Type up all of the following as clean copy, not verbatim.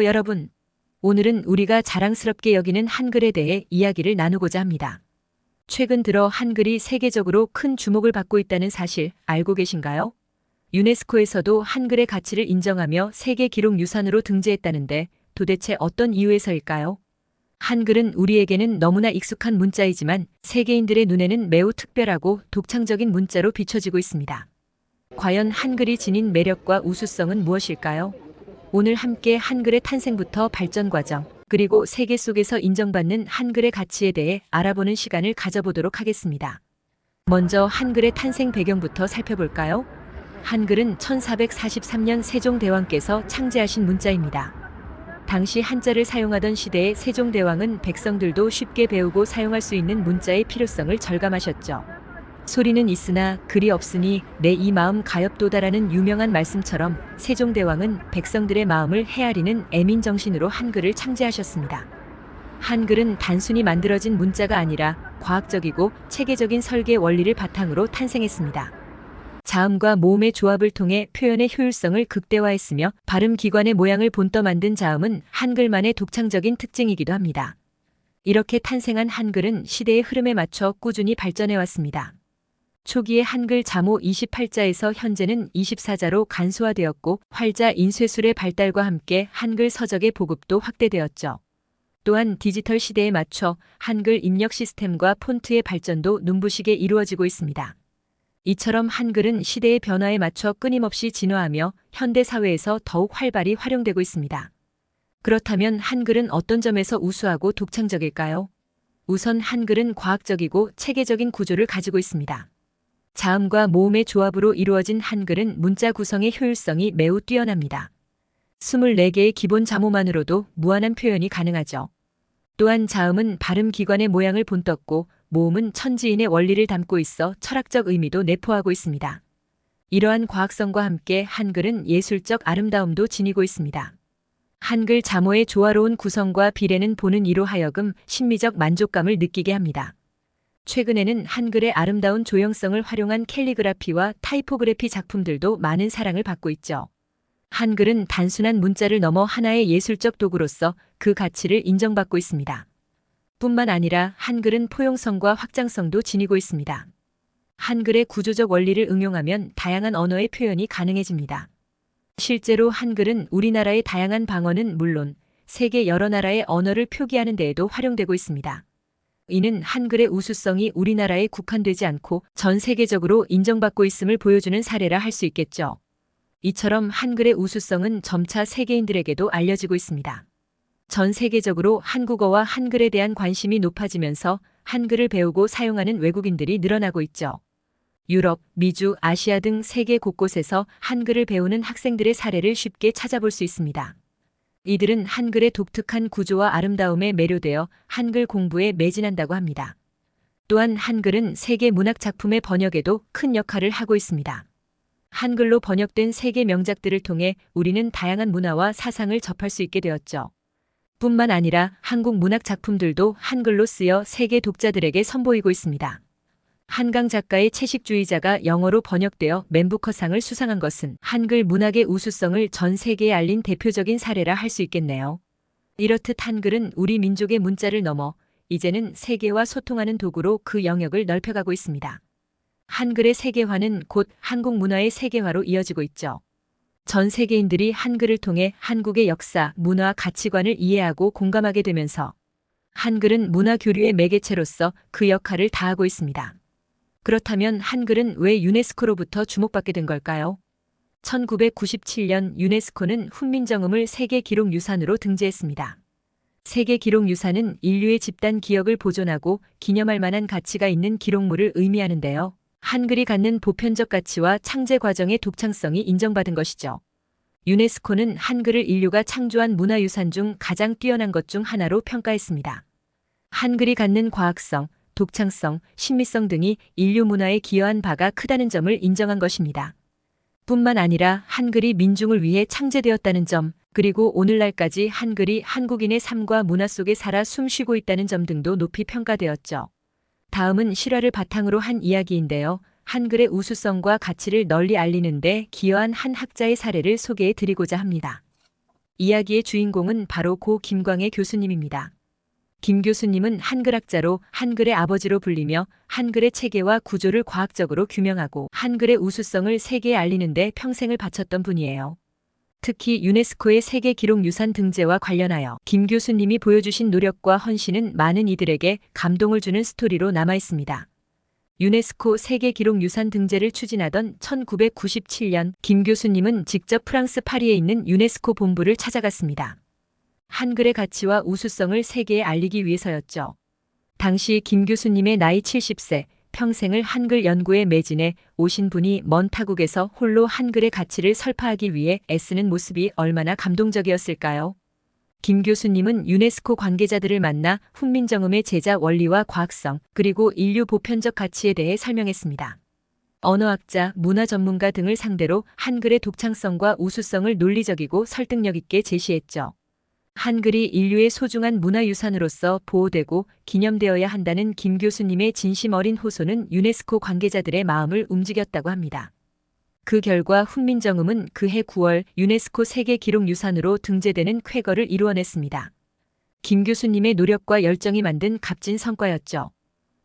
여러분, 오늘은 우리가 자랑스럽게 여기는 한글에 대해 이야기를 나누고자 합니다. 최근 들어 한글이 세계적으로 큰 주목을 받고 있다는 사실 알고 계신가요? 유네스코에서도 한글의 가치를 인정하며 세계 기록 유산으로 등재했다는데 도대체 어떤 이유에서일까요? 한글은 우리에게는 너무나 익숙한 문자이지만 세계인들의 눈에는 매우 특별하고 독창적인 문자로 비춰지고 있습니다. 과연 한글이 지닌 매력과 우수성은 무엇일까요? 오늘 함께 한글의 탄생부터 발전 과정, 그리고 세계 속에서 인정받는 한글의 가치에 대해 알아보는 시간을 가져보도록 하겠습니다. 먼저 한글의 탄생 배경부터 살펴볼까요? 한글은 1443년 세종대왕께서 창제하신 문자입니다. 당시 한자를 사용하던 시대의 세종대왕은 백성들도 쉽게 배우고 사용할 수 있는 문자의 필요성을 절감하셨죠. 소리는 있으나 글이 없으니 내 이 마음 가엾도다라는 유명한 말씀처럼 세종대왕은 백성들의 마음을 헤아리는 애민정신으로 한글을 창제하셨습니다. 한글은 단순히 만들어진 문자가 아니라 과학적이고 체계적인 설계 원리를 바탕으로 탄생했습니다. 자음과 모음의 조합을 통해 표현의 효율성을 극대화했으며 발음기관의 모양을 본떠 만든 자음은 한글만의 독창적인 특징이기도 합니다. 이렇게 탄생한 한글은 시대의 흐름에 맞춰 꾸준히 발전해왔습니다. 초기에 한글 자모 28자에서 현재는 24자로 간소화되었고 활자 인쇄술의 발달과 함께 한글 서적의 보급도 확대되었죠. 또한 디지털 시대에 맞춰 한글 입력 시스템과 폰트의 발전도 눈부시게 이루어지고 있습니다. 이처럼 한글은 시대의 변화에 맞춰 끊임없이 진화하며 현대 사회에서 더욱 활발히 활용되고 있습니다. 그렇다면 한글은 어떤 점에서 우수하고 독창적일까요? 우선 한글은 과학적이고 체계적인 구조를 가지고 있습니다. 자음과 모음의 조합으로 이루어진 한글은 문자 구성의 효율성이 매우 뛰어납니다. 24개의 기본 자모만으로도 무한한 표현이 가능하죠. 또한 자음은 발음 기관의 모양을 본떴고 모음은 천지인의 원리를 담고 있어 철학적 의미도 내포하고 있습니다. 이러한 과학성과 함께 한글은 예술적 아름다움도 지니고 있습니다. 한글 자모의 조화로운 구성과 비례는 보는 이로 하여금 심미적 만족감을 느끼게 합니다. 최근에는 한글의 아름다운 조형성을 활용한 캘리그라피와 타이포그래피 작품들도 많은 사랑을 받고 있죠. 한글은 단순한 문자를 넘어 하나의 예술적 도구로서 그 가치를 인정받고 있습니다. 뿐만 아니라 한글은 포용성과 확장성도 지니고 있습니다. 한글의 구조적 원리를 응용하면 다양한 언어의 표현이 가능해집니다. 실제로 한글은 우리나라의 다양한 방언은 물론 세계 여러 나라의 언어를 표기하는 데에도 활용되고 있습니다. 이는 한글의 우수성이 우리나라에 국한되지 않고 전 세계적으로 인정받고 있음을 보여주는 사례라 할 수 있겠죠. 이처럼 한글의 우수성은 점차 세계인들에게도 알려지고 있습니다. 전 세계적으로 한국어와 한글에 대한 관심이 높아지면서 한글을 배우고 사용하는 외국인들이 늘어나고 있죠. 유럽, 미주, 아시아 등 세계 곳곳에서 한글을 배우는 학생들의 사례를 쉽게 찾아볼 수 있습니다. 이들은 한글의 독특한 구조와 아름다움에 매료되어 한글 공부에 매진한다고 합니다. 또한 한글은 세계 문학 작품의 번역에도 큰 역할을 하고 있습니다. 한글로 번역된 세계 명작들을 통해 우리는 다양한 문화와 사상을 접할 수 있게 되었죠. 뿐만 아니라 한국 문학 작품들도 한글로 쓰여 세계 독자들에게 선보이고 있습니다. 한강 작가의 채식주의자가 영어로 번역되어 맨부커상을 수상한 것은 한글 문학의 우수성을 전 세계에 알린 대표적인 사례라 할 수 있겠네요. 이렇듯 한글은 우리 민족의 문자를 넘어 이제는 세계와 소통하는 도구로 그 영역을 넓혀가고 있습니다. 한글의 세계화는 곧 한국 문화의 세계화로 이어지고 있죠. 전 세계인들이 한글을 통해 한국의 역사, 문화, 가치관을 이해하고 공감하게 되면서 한글은 문화 교류의 매개체로서 그 역할을 다하고 있습니다. 그렇다면 한글은 왜 유네스코로부터 주목받게 된 걸까요? 1997년 유네스코는 훈민정음을 세계 기록 유산으로 등재했습니다. 세계 기록 유산은 인류의 집단 기억을 보존하고 기념할 만한 가치가 있는 기록물을 의미하는데요. 한글이 갖는 보편적 가치와 창제 과정의 독창성이 인정받은 것이죠. 유네스코는 한글을 인류가 창조한 문화유산 중 가장 뛰어난 것 중 하나로 평가했습니다. 한글이 갖는 과학성, 독창성, 신미성 등이 인류 문화에 기여한 바가 크다는 점을 인정한 것입니다. 뿐만 아니라 한글이 민중을 위해 창제되었다는 점, 그리고 오늘날까지 한글이 한국인의 삶과 문화 속에 살아 숨쉬고 있다는 점 등도 높이 평가되었죠. 다음은 실화를 바탕으로 한 이야기인데요. 한글의 우수성과 가치를 널리 알리는 데 기여한 한 학자의 사례를 소개해 드리고자 합니다. 이야기의 주인공은 바로 고 김광의 교수님입니다. 김 교수님은 한글학자로 한글의 아버지로 불리며 한글의 체계와 구조를 과학적으로 규명하고 한글의 우수성을 세계에 알리는 데 평생을 바쳤던 분이에요. 특히 유네스코의 세계기록유산 등재와 관련하여 김 교수님이 보여주신 노력과 헌신은 많은 이들에게 감동을 주는 스토리로 남아있습니다. 유네스코 세계기록유산 등재를 추진하던 1997년 김 교수님은 직접 프랑스 파리에 있는 유네스코 본부를 찾아갔습니다. 한글의 가치와 우수성을 세계에 알리기 위해서였죠. 당시 김 교수님의 나이 70세, 평생을 한글 연구에 매진해 오신 분이 먼 타국에서 홀로 한글의 가치를 설파하기 위해 애쓰는 모습이 얼마나 감동적이었을까요? 김 교수님은 유네스코 관계자들을 만나 훈민정음의 제자 원리와 과학성, 그리고 인류 보편적 가치에 대해 설명했습니다. 언어학자, 문화 전문가 등을 상대로 한글의 독창성과 우수성을 논리적이고 설득력 있게 제시했죠. 한글이 인류의 소중한 문화유산으로서 보호되고 기념되어야 한다는 김 교수님의 진심 어린 호소는 유네스코 관계자들의 마음을 움직였다고 합니다. 그 결과 훈민정음은 그해 9월 유네스코 세계기록유산으로 등재되는 쾌거를 이루어냈습니다. 김 교수님의 노력과 열정이 만든 값진 성과였죠.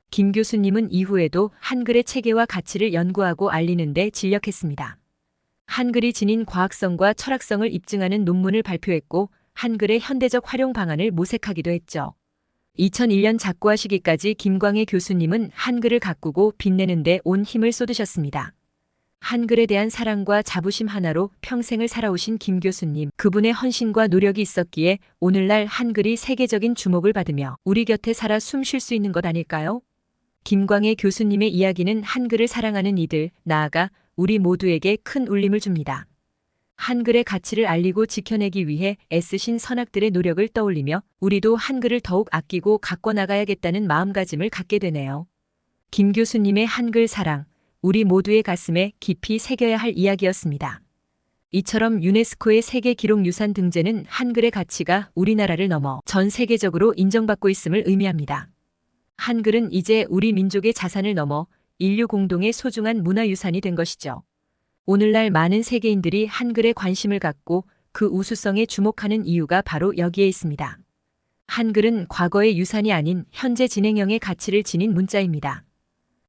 김 교수님은 이후에도 한글의 체계와 가치를 연구하고 알리는 데 진력했습니다. 한글이 지닌 과학성과 철학성을 입증하는 논문을 발표했고 한글의 현대적 활용 방안을 모색하기도 했죠. 2001년 작고하 시기까지 김광의 교수님은 한글을 가꾸고 빛내는 데 온 힘을 쏟으셨습니다. 한글에 대한 사랑과 자부심 하나로 평생을 살아오신 김 교수님, 그분의 헌신과 노력이 있었기에 오늘날 한글이 세계적인 주목을 받으며 우리 곁에 살아 숨 쉴 수 있는 것 아닐까요? 김광의 교수님의 이야기는 한글을 사랑하는 이들, 나아가 우리 모두에게 큰 울림을 줍니다. 한글의 가치를 알리고 지켜내기 위해 애쓰신 선악들의 노력을 떠올리며 우리도 한글을 더욱 아끼고 가꿔 나가야겠다는 마음가짐을 갖게 되네요. 김 교수님의 한글 사랑, 우리 모두의 가슴에 깊이 새겨야 할 이야기였습니다. 이처럼 유네스코의 세계기록유산 등재는 한글의 가치가 우리나라를 넘어 전 세계적으로 인정받고 있음을 의미합니다. 한글은 이제 우리 민족의 자산을 넘어 인류 공동의 소중한 문화유산이 된 것이죠. 오늘날 많은 세계인들이 한글에 관심을 갖고 그 우수성에 주목하는 이유가 바로 여기에 있습니다. 한글은 과거의 유산이 아닌 현재 진행형의 가치를 지닌 문자입니다.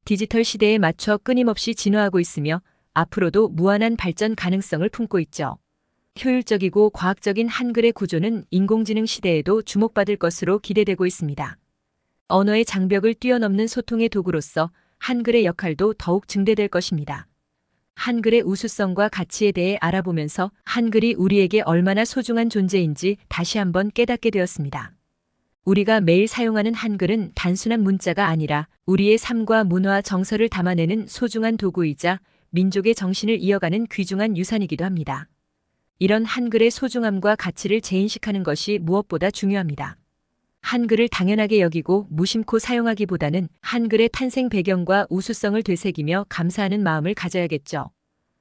디지털 시대에 맞춰 끊임없이 진화하고 있으며 앞으로도 무한한 발전 가능성을 품고 있죠. 효율적이고 과학적인 한글의 구조는 인공지능 시대에도 주목받을 것으로 기대되고 있습니다. 언어의 장벽을 뛰어넘는 소통의 도구로서 한글의 역할도 더욱 증대될 것입니다. 한글의 우수성과 가치에 대해 알아보면서 한글이 우리에게 얼마나 소중한 존재인지 다시 한번 깨닫게 되었습니다. 우리가 매일 사용하는 한글은 단순한 문자가 아니라 우리의 삶과 문화 정서를 담아내는 소중한 도구이자 민족의 정신을 이어가는 귀중한 유산이기도 합니다. 이런 한글의 소중함과 가치를 재인식하는 것이 무엇보다 중요합니다. 한글을 당연하게 여기고 무심코 사용하기보다는 한글의 탄생 배경과 우수성을 되새기며 감사하는 마음을 가져야겠죠.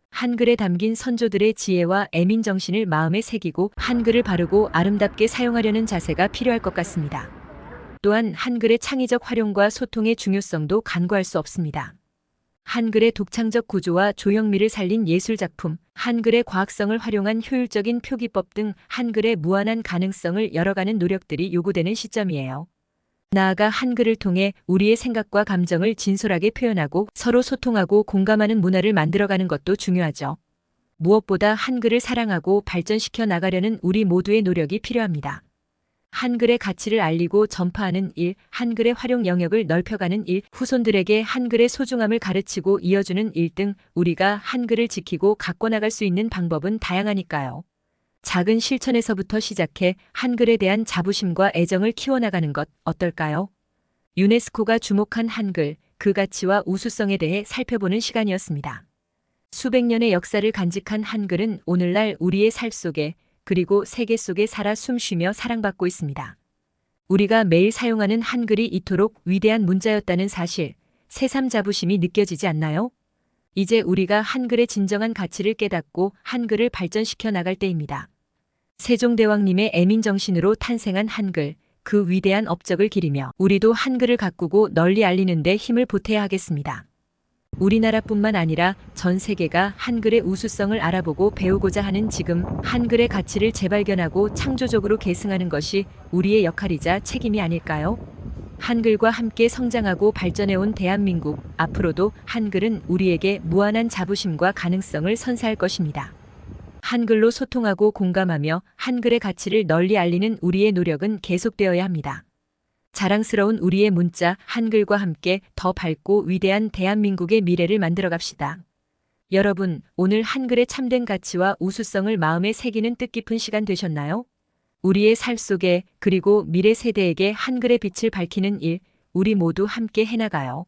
한글에 담긴 선조들의 지혜와 애민 정신을 마음에 새기고 한글을 바르고 아름답게 사용하려는 자세가 필요할 것 같습니다. 또한 한글의 창의적 활용과 소통의 중요성도 간과할 수 없습니다. 한글의 독창적 구조와 조형미를 살린 예술작품, 한글의 과학성을 활용한 효율적인 표기법 등 한글의 무한한 가능성을 열어가는 노력들이 요구되는 시점이에요. 나아가 한글을 통해 우리의 생각과 감정을 진솔하게 표현하고 서로 소통하고 공감하는 문화를 만들어가는 것도 중요하죠. 무엇보다 한글을 사랑하고 발전시켜 나가려는 우리 모두의 노력이 필요합니다. 한글의 가치를 알리고 전파하는 일, 한글의 활용 영역을 넓혀가는 일, 후손들에게 한글의 소중함을 가르치고 이어주는 일 등 우리가 한글을 지키고 가꿔 나갈 수 있는 방법은 다양하니까요. 작은 실천에서부터 시작해 한글에 대한 자부심과 애정을 키워나가는 것 어떨까요? 유네스코가 주목한 한글, 그 가치와 우수성에 대해 살펴보는 시간이었습니다. 수백 년의 역사를 간직한 한글은 오늘날 우리의 삶 속에 그리고 세계 속에 살아 숨쉬며 사랑받고 있습니다. 우리가 매일 사용하는 한글이 이토록 위대한 문자였다는 사실, 새삼 자부심이 느껴지지 않나요? 이제 우리가 한글의 진정한 가치를 깨닫고 한글을 발전시켜 나갈 때입니다. 세종대왕님의 애민정신으로 탄생한 한글, 그 위대한 업적을 기리며 우리도 한글을 가꾸고 널리 알리는 데 힘을 보태야 하겠습니다. 우리나라뿐만 아니라 전 세계가 한글의 우수성을 알아보고 배우고자 하는 지금 한글의 가치를 재발견하고 창조적으로 계승하는 것이 우리의 역할이자 책임이 아닐까요? 한글과 함께 성장하고 발전해온 대한민국, 앞으로도 한글은 우리에게 무한한 자부심과 가능성을 선사할 것입니다. 한글로 소통하고 공감하며 한글의 가치를 널리 알리는 우리의 노력은 계속되어야 합니다. 자랑스러운 우리의 문자 한글과 함께 더 밝고 위대한 대한민국의 미래를 만들어 갑시다. 여러분, 오늘 한글의 참된 가치와 우수성을 마음에 새기는 뜻깊은 시간 되셨나요? 우리의 삶 속에 그리고 미래 세대에게 한글의 빛을 밝히는 일, 우리 모두 함께 해나가요.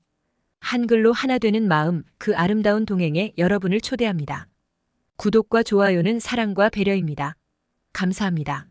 한글로 하나 되는 마음, 그 아름다운 동행에 여러분을 초대합니다. 구독과 좋아요는 사랑과 배려입니다. 감사합니다.